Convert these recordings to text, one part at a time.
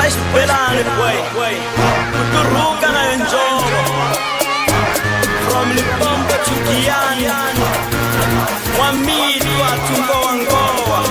xibelani boy kuturuka na njolo from Limpopo to Giyani Mwamili watu ngowa ngowa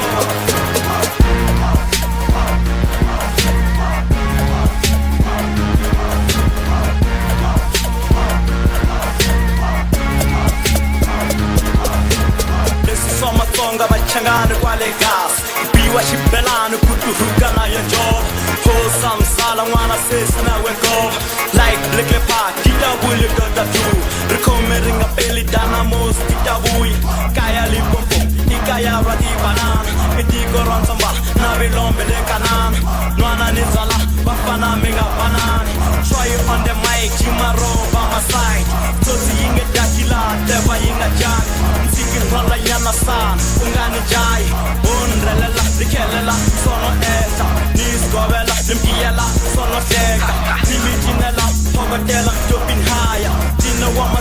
Xitsonga bachangana kwale gas biwa xibelani kuturuka na njolo Hosa msala mwana sesi na wengo like blick park kita buli kota tu recommending a belly dynamos kita bui kaya Limpopo ikaya rati banana itiko ronsamba na bilombe de kanan nwana nizala bafana menga banana try on the mic chimaro by my side toti inge dakila teba inga jack msiki rala yana san ungani jai unrelela dikelela sono eta nisgobela limkiela sono teka timijinela pogotela topin haya dina wama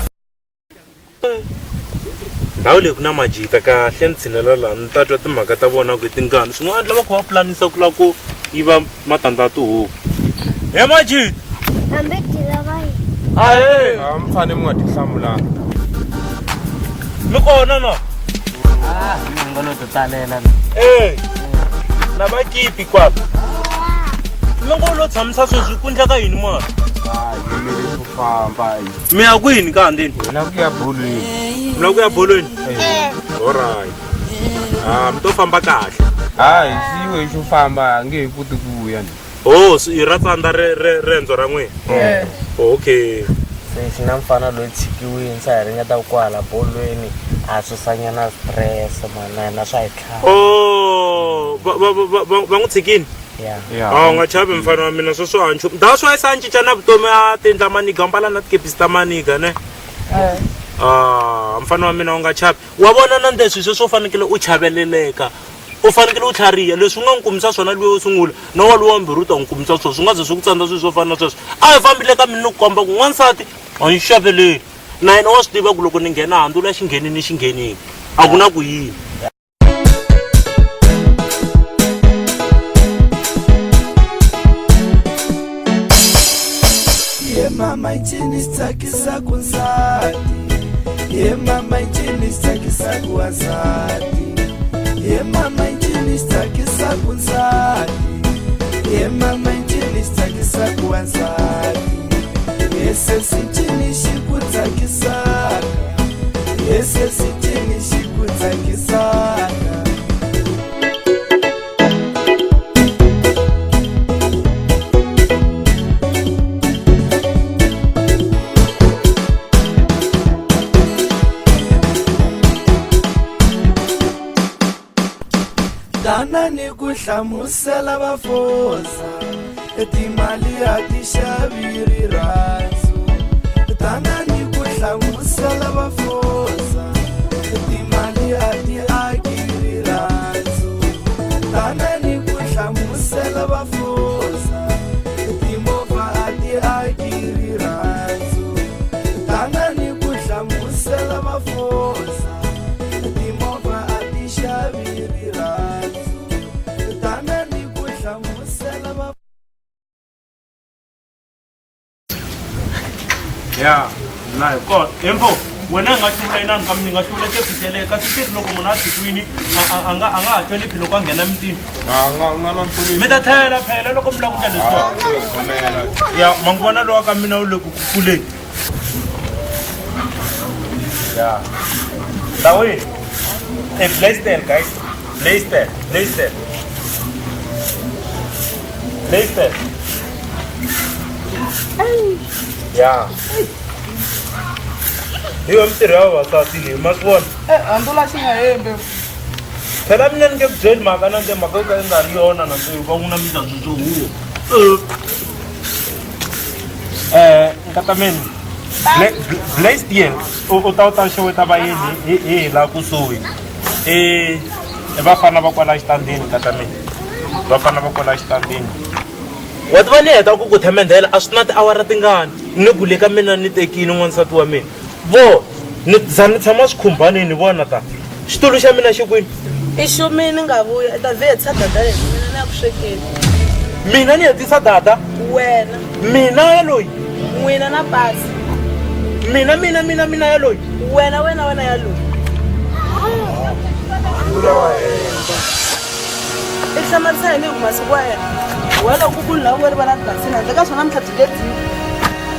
Naule kuna majita ka hlentsinela la ntatwa timhaka ta vona ku tingana swin'wana lava ku va planisa ku la ku yiva matandza tihuku he majita Ambetila vai. ahe Mfane mu nga ti hlamulanga. mi kona na ngolo to talela na vakipi kwapa loko lo tshamisa sweswi ku ndleka yini mwana Yimele ku famba. mi ya kwini kandini Hina ku ya bolweni. mi la ku ya bolweni alright mi to famba kahle Hayi, siwe xo famba nge hi koti ku ya ni. oh i ra tsandza rendzo ra n'wina okay se xina mfana loyi tshikiwini sa hi ringeta kwala bolweni a susanyana stress mana na swa hi tlhava oh va n'wi tshikini ya a u nga chavi mfana wa mina sweswo a nchumu da swa isa cinca na vutomi a tindla maniga mbala na tikepisi ta maniga ne mfana wa mina u nga chavi wa vona na ndeswi sweswo u fanekele u chaveleleka u fanekele u tlhariha leswi u nga n'wi kumisa swona luye wo sungula na wa luwa wambirhi u ta n'wi kumisa swona swi nga ze swi ku tsandza swilo swo fana na sweswo a hi fambile ka mina ni ku komba ku n'wansati a ni xaveleli na yena wa swi tiva ku loko ni nghena handle la xinghenini ni xinghenini a ku na ku yini Mama injini stakisa kunsati mama injini stakisa kuwasati mama injini stakisa kunsati mama injini stakisa kuwasati ese sinjini shikutakisaka ese sinjini shikutakisaka Dana ni ku hlamusela vafoza timali a ti xaviri rhandzu Dana ni ku hlamusela vafoza timali a ti akiri rhandzu Dana ni ku hlamusela vafoza timovha a ti akiri rhandzu Dana ni ku hlamusela vafoza timovha a ti xaviri rhandzu Dana ni ku hlamusela vafoza ya na ko embo wena nga hlula inani ka mina nga hlula ke fiseleka swi loko munhu a tshikwini a nga hloniphi loko a nghena emutini Nga na mpfuni. mi ta thlela phela loko mi lava ku endla leswiwa ya ma ngu vona lowa ka mina u le ku pfuleni ya Dawid play stand guys play stand ya hiyo mtirhi wa vavasati leyi ma swi vona andula xi nga hembe phela mina ni nge ku byeli mhaka na nde mhaka yo ka yi nga ri yona na nde va n'wina mi ta sweswo huwo nkata mini blessed year u ta xeweta vayeni hi laha kusuhi vafana va kwala xitandini nkata mini vafana va kwala xitandini wa tiva ni heta ku ku themendhela a swi na tiawara tingani ni ku le ka mina ni tekini n'wansati wa mina vo ni za ni tshama swikhumbani ni vona ta xitulu xa mina xi kwini I xumini nga vuya ta vhe tshata dale mina na ku swekela mina ni hetisa data wena mina yaloyi n'wina na pasi mina yaloyi wena ya loyi i hlamarisa yini hi masiku wa yena wena ku kula ku ri va na plasini handle ka swona mitlhatlhi lebyi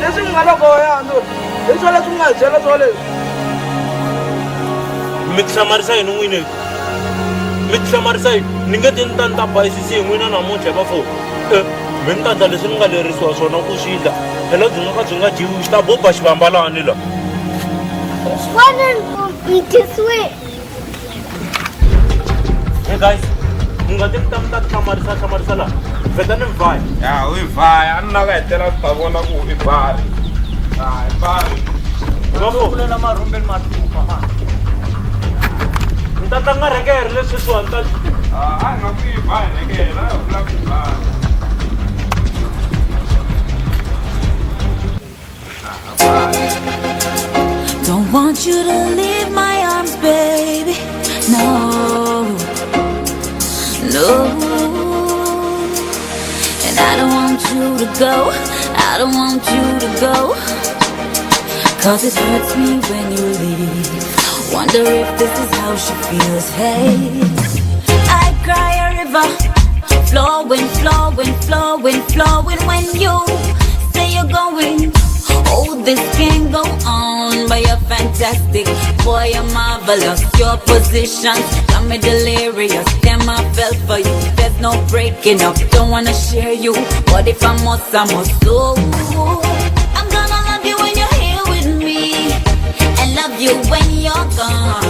leswi nga loko yano hi swo leswi nga byela swo leswi mi tihlamarisa yini n'wini mi tihlamarisa yini ni nge ti ni ta ni ta bayisisi hi n'wina namuntlha va fo mi ni tata leswi ni nga lerisiwa swona ku swi dla phela byi nga ka byi nga dyiwi xi ta boba xivambalani la hey guys mi nga ti mi ta hlamarisa laha vheta ni mi vhaya ya u yi vhaya a ni na ku hetela swi ta vona ku i bari i bari va fo kulela marhumbeni matupa ni ta tlanga rekere leswi swiwani ta a nga ku yi vhaya nekela a vula ku bari Don't want you to leave my arms, baby. No, no. And I don't want you to go. I don't want you to go. 'Cause it hurts me when you leave. Wonder if this is how she feels. Hey, I cry a river, flowing, flowing, flowing, flowing. When you say you're going, oh, this can't go on. But you're fantastic, boy, you're marvelous. Your positions got me delirious. Damn, I fell for you. There's no breaking up. Don't wanna share you, but if I must, I must. So I'm gonna love you when you're here with me, and love you when you're gone.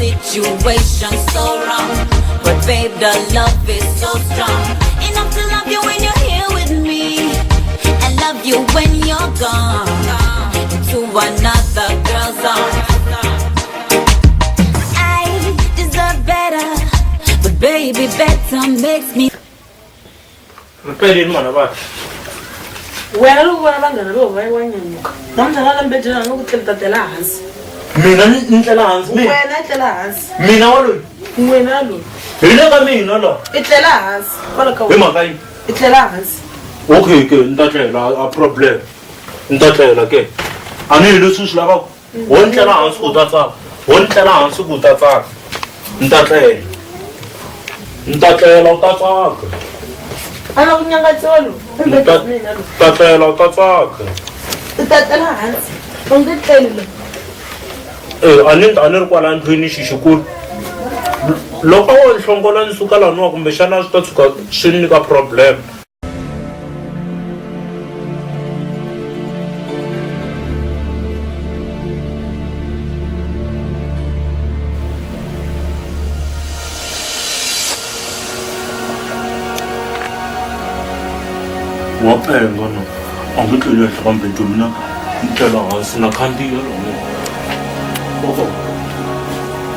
Situation so wrong, but babe, the love is so strong. Enough to love you when you're here with me, and love you when you're gone. To another girl's arms. I deserve better, but baby, better makes me. ripelini mana va wena loko vona vanghana lowu va yi wa nyanyuka namuntlha na lembedyela ni ku tleletela hansi mina ni tlela hansi wena i tlela hansi mina waloyi n'wina loyi hi le ka mina la i tlela hansi kwala ka hi wena mhaka yini i tlela hansi okay ke ni ta tlela a problem ni ta tlela ke a ni hi leswi swi lavaka wo ni tlela hansi ku ta tsaka wo ni tlela hansi ku ta tsaka ni ta tlela u ta tsaka a na ku nyangatsiwa lowu embedamina lowu ta tlela u ta tsaka i ta tlela hansi u nge tleli lowu a ni ri kwala ndlwini xixikulu loko wo ni hlongola ni suka laniwa kumbexana swi ta tshuka swi ni nyika problem wa penga no a nge tleli henhla kambe nto mina ni tlela hansi na khandziya lomo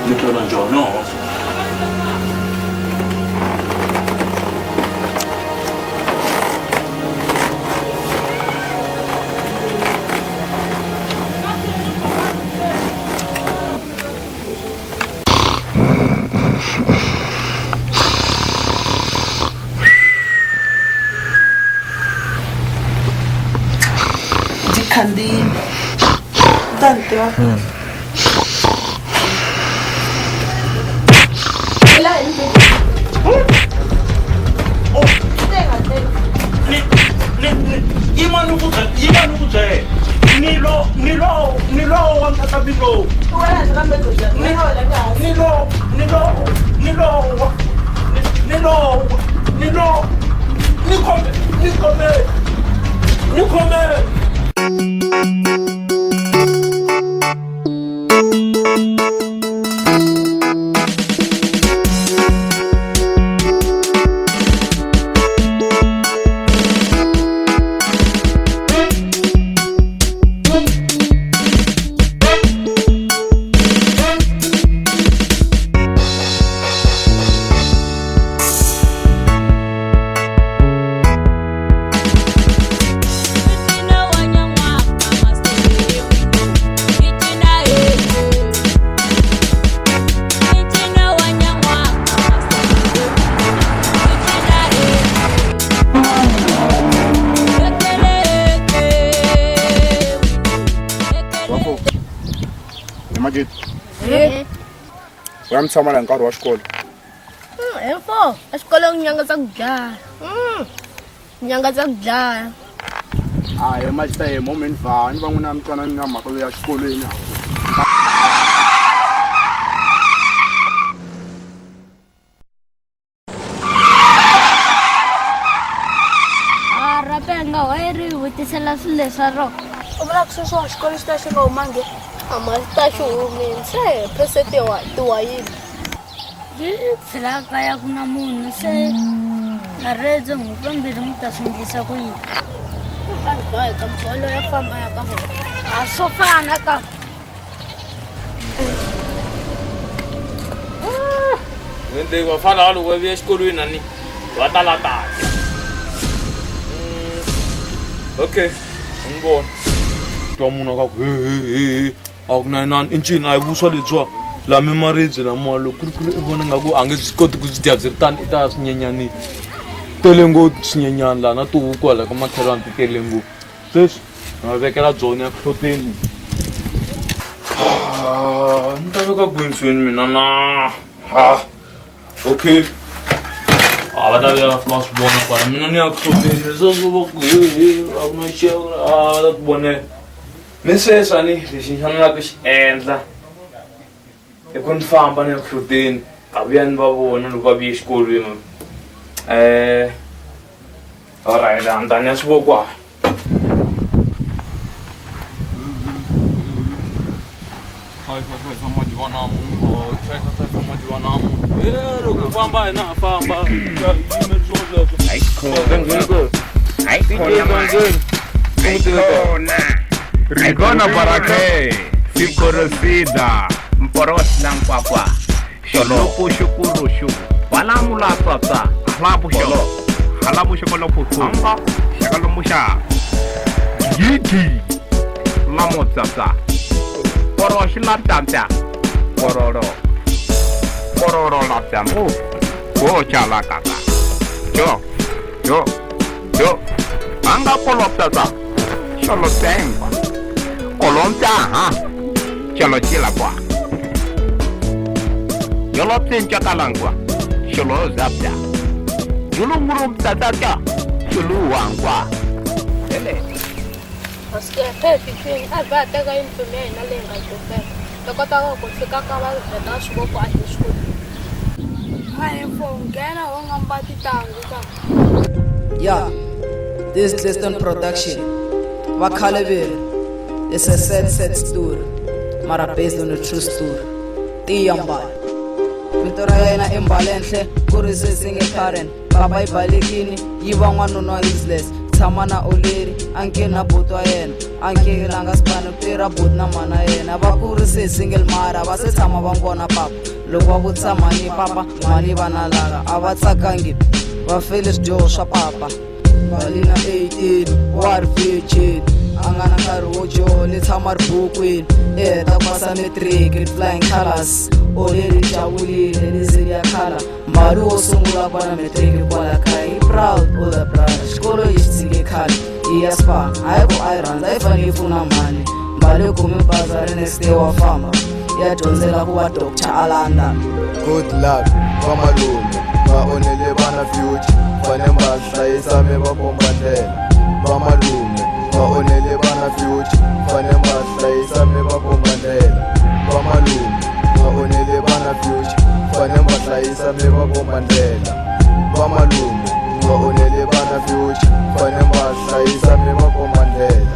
ni tlela njhani hansi khandini ta ni tiva yima ni ku byela ni lo wa nkatsabi lowu ni khome u ya mi tshama la nkarhi wa xikolo Info, exikolweni nyanga tsa ku dlaya. Nyanga tsa ku dlaya. hayi maxitayemo mi ni vhani va n'wina mi twanani na mhaka leyi ya xikolweni Rapenga wayiri vutisela swilo leswa ro. U vula ku sweswi wa xikolo xi ta xi nga humangi? A ma ta xi humeni se presete tiwayini. Tsela kaya ku na munhu se na redzo ngopambiri mi ta swindlisa ku yini. Vanhu va hi ka bolo ya famba ya ka vona. A swo fana ka. Wende vafana loko va vuya exikolweni nani va tala kahle. Okay, ni vona. Twa munhu ka ku a ku na inani incini a hi vuswa lebyiwa la mimaribye lamawa loko ku ri i vona nga ku a nge swi koti ku swi dya byi ri tani i ta swinyenyani tele ngopfu swinyenyani laha na tihuku hala ka makhelwani ti tele ngopfu sweswi ni va vekela byona ya proteni ni ta veka gwintsweni mina na okay va ta vuya va swi vona kwala mina ni ya proteni leswaku va ku a ku na xevo va ta ku vonela ni sweswi ni lexi ni fanelaka xi endla i ku ni famba ni ya proteni a vuya ni va vona loko va vuye exikolweni alright a ni ta ni ya swi vokwa loko famba hina ha famba Rigona barake sikorosida Mporosla mkwakwa Sholopu shukuru shuku Walamula tata Hlapu sholo Halapu shukolo putu Amba Shakalo musha Yiki Lamo tata Poroshla tata Pororo la tamu Gocha la kata Yo Anga polo tata Sholo tengwa Kolonta ha Chalo chila kwa Yolo tencha kalangwa Sholo zapta Yulu murum tataka Shulu wangwa Ele Aske pepi twin aba teka infome na lenga tofe. Tokota ko fika ka ba ta shugo kwa shulu. Hai phone gana wanga mbati tangu ka. Yeah, this is Gandlanani production. Maxavele. It's a sad story, mara based on a true story. Tiyamba. Vitora yena imbalenhle, kuri sesinge Karen. Baba ibalekini, yiva n'wanuna useless. Tshama na oleri, anke na buto wa yena. Anke langa spana tira but na mana yena. Va kuri sesingle mara, va se tshama va ngona papa. Loko va ku tshama ni papa, mali vana langa. A va tsakangi, va fele swijoho swa papa. Mali na 18, wa ri fecini. Angana nkarhi wo jole tshama ri bukwini ta pasa matric ri flying colors oleri jabulile lizini ya khala mali wo sungula vana matric kwala kaya i proud all the brother xikolo yi xi tshike khale i ya spa hayi ku a yi rhandza yi fanele yi pfuna mali mbali yi kume bazari next day wa famba ya dyondzela ku va doctor a London. Good luck vamalume va onhele vana future fane va hlayisa mi va komba ndlela vamalume va onhele vana future fane va hlayisa mi va komba ndlela vamalume va onhele vana future fane va hlayisa mi va komba ndlela vamalume va onhele vana future fane va hlayisa mi va komba ndlela.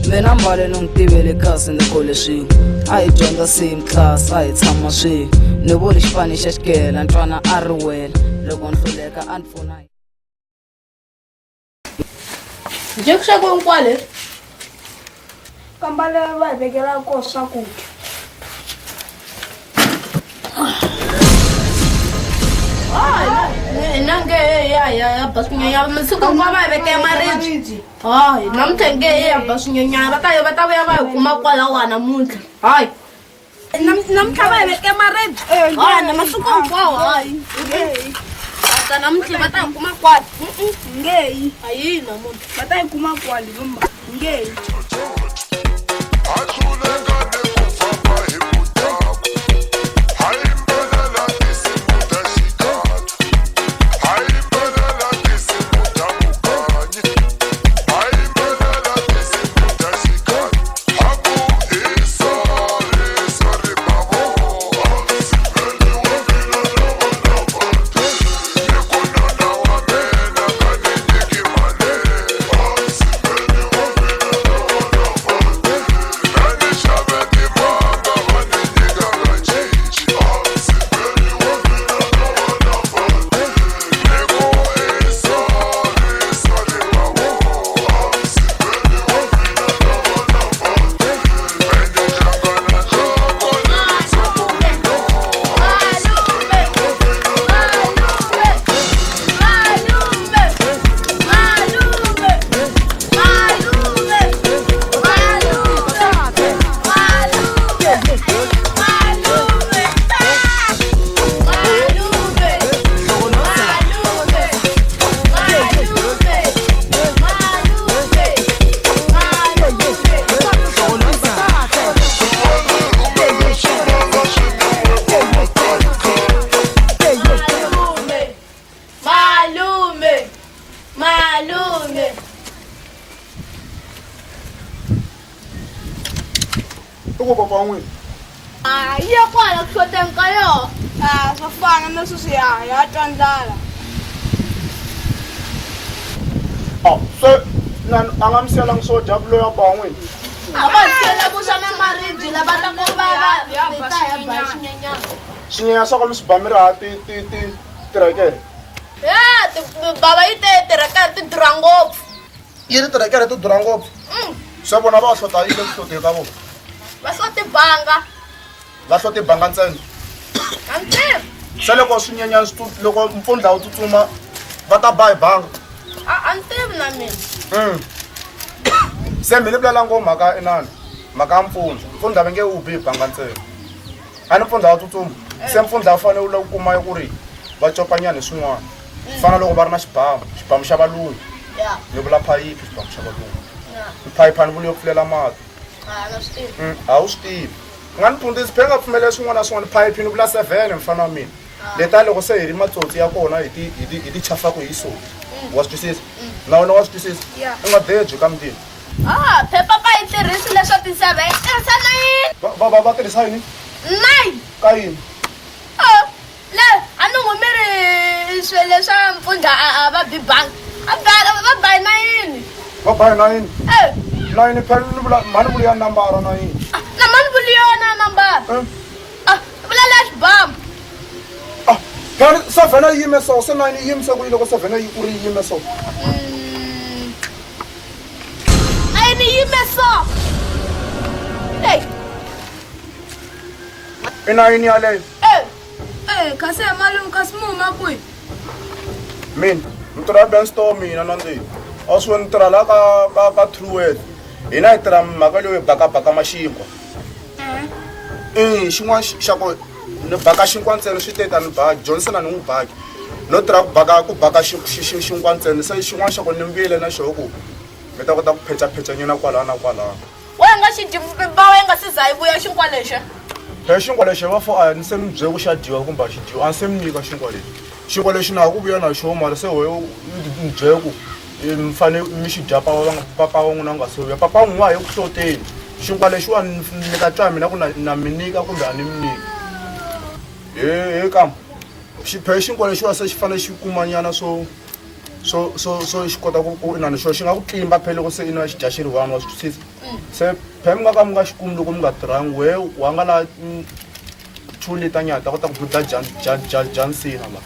Mina mbale no ntivele kasi ni kole swin'we a hi dyondza same class a hi tshama swin'we ni vuri xipani xa xikela ntwana a ri wela loko ni hluleka a ni pfuna Je ku sweka kwale kambale va hi vekela ko swakudya nange ya basunyanya masiku kwa va veke marriage hayi namthenge ya basunyanya va ta vuya va hi kuma kwala wana muntlha hayi namtlha va hi veke marriage hayi na masiku kwawo hayi ata namtlha va ta hi kuma kwala ngeyi hayi na munhu va ta hi kuma kwala nomba ngeyi Atlule ngane kufa pa hi kutaku Hayi mbele ku papa n'wina Yi kwala ku xoteni ka yona. Swo fana na sweswi ya twa ndlala. se a nga mi siyelangi swo dya loyi a ba n'wina A va siyela vuxana maribye lava ta ku va ya ba xinyenyana. swinyenyana swa ku mi swi ba mi ri ha tirekere Baba yi tirekere ti durha ngopfu. yi ri tirekere ti durha ngopfu se vona va hlota yile ku hloteni ka vona Va hloti banga. va hloti banga ntsena Antswi. se loko swinyenyana loko mpfundla wu tsutsuma va ta ba hi banga A ni tivi na mina. se mi ni vulela ngo mhaka inani mhaka ya mpfundla va nge wu bi banga ntsena a ni mpfundla wa tsutsuma se mpfundla wu fanele wu lava ku kuma ku ri va copanyana hi swin'wana fana loko va ri na xibamu xa valungu ni vula phayiphi xibamu xa valungu phayiphi a ni vuli yo pfulela mati a wu swi tivi nga ni pfundzisi phe nga pfumelela swin'wana na swin'wana phayiphi ni vula 7 mfana wa mina leta loko se hi ri matsotsi ya kona hi ti chafaku hi soni wa swi twisisa na wena wa swi twisisa u nga debyi ka mutini Phepha pa yi tirhisi leswo ti-7 yi tirhisa na yini? va tirhisa yini 9. ka yini Le a ni n'wi mi ri swilo swa mpfundla a va bi banga. Va ba na yini? va ba hi na yini na yini phela ni vula mhani vuli ya nambara na yini Na mani vuli yona nambara. Vula le xibamu. phela 7 yi yime so se 9 yi yimise ku yi loko 7 yi ku ri yi yime so A yi ni yime so. Hey. i na yini yaleyo Kasi malume kasi muma kwihi? mina ni tirha ben store mina na ndzeni a swi ni tirha la ka truwet hina hi tirha mhaka leyo hi bakabaka maxinkwa xin'wana xa ku ni baka xinkwa ntsena swi teta ni baki johnson a ni n'wi baki no tirha ku baka xinkwa ntsena se xin'wana xa ku ni mbile na xoho ku mi ta kota ku phechaphecha nyina kwalaha na kwalaha Wena nga xi dyi ba wena nga si za yi vuya xinkwa lexi. he xinkwa lexi va fo a ni se mi byele ku xa dyiwa kumbe a xi dyiwa a ni se mi nyika xinkwa lexi xinkwa lexi na ha ku vuya na xoho mara se hoyo mi byele ku mi fanele mi xi dya papa wa n'wina nga se vuya papa wa n'wina a hi ku hloteni xinkwa lexiwa ni ta twa mina ku na mi nyika kumbe a ni mi nyika he kama phe xinkwa lexiwa se xi fanele xi kumanyana so xi kota ku inani xo xi nga ku tlimba phela loko se ina xi dya xi ri one wa swi twisisa se phe mi nga ka mi nga xi kumi loko mi nga tirhangi we wa nga la 2 liter nyana ta kota ku buda jansina la